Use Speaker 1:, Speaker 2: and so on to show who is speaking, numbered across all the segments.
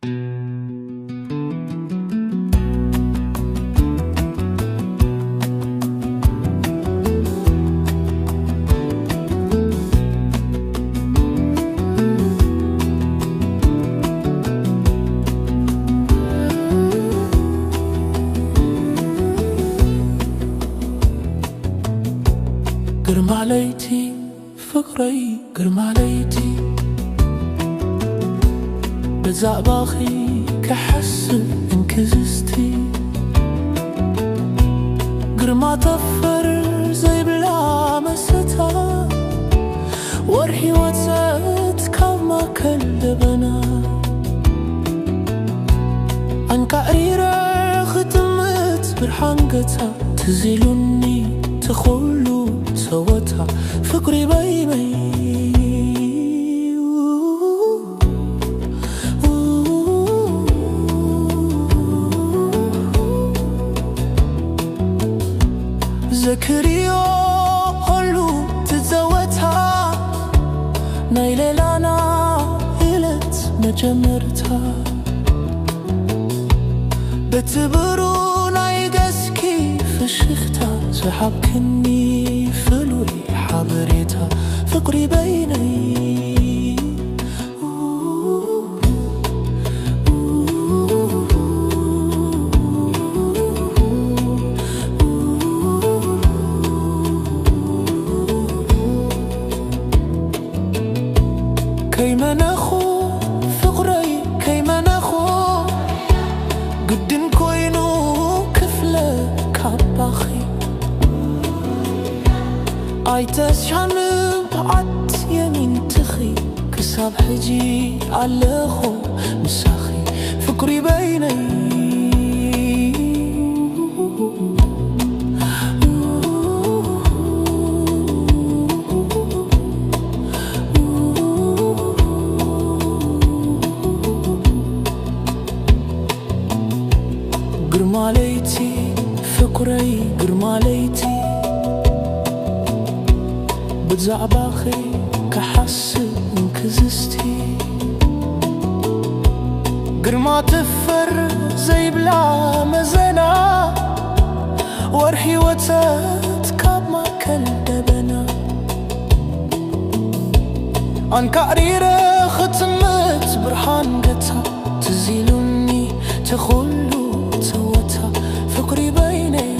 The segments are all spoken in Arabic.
Speaker 1: قرم عليتي فقري قرم عليتي بزعباخي كحس انكزستي قرما تفر زي بلا مستا ورحي واتسات كما كلبنا عن كعريرة ختمت برحانقتا تزيلوني تخلو سوتها فكري بيمي ذكريو هلو تتزوتها نايلة لانا إلت مجمرتها بتبرو نايقسكي فشختها سحبكني فلوي حبريتها فقري بيني كيما ناخو فقري كيما ناخو قدن كوينو كفلة كاباخي عيتاس شانب عد يمين تخي كساب حجي علخو مساخي فكري بيني قرم عليتي فكري قرم عليتي بتزعباخي كحس انكزستي قرما تفر زي بلا مزنا ورحي وتات كاب ما كلبنا عن كعريرة ختمت برحان قتا تزيلوني تخلو سوتها فكري بيني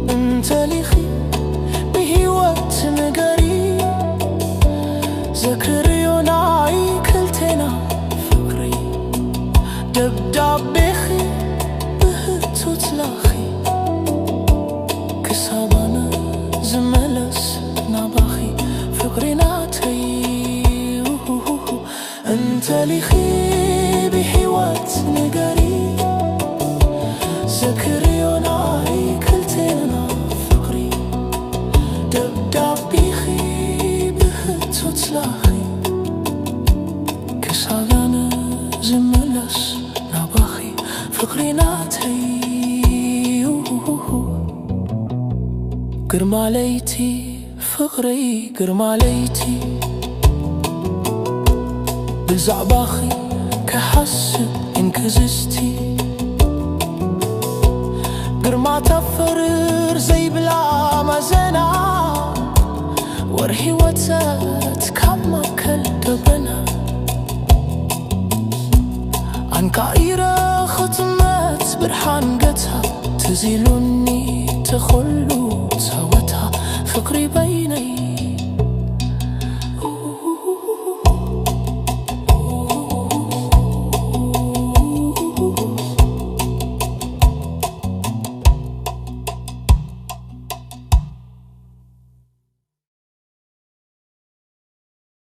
Speaker 1: انت ليخي بهيوات نقري ذكريو ناعي كلتنا فكري دبداب بخي بهتو تلاخي كسابانا زملس نباخي فكري ناتي انت ليخي بحيوات نقري ذكريو ناعي كلتنا فقري دبداب بيخي بهتو تلاخي كساغانا زملس نباخي فقري ناتي قرم عليتي فقري قرم عليتي بزعباخي كحس انكزستي قرما تفرر زي بلا مزنا ورحي واتسات كما كلبنا عن كعيرة ختمت برحان قتها تزيلوني تخلو سوتها فكري بيني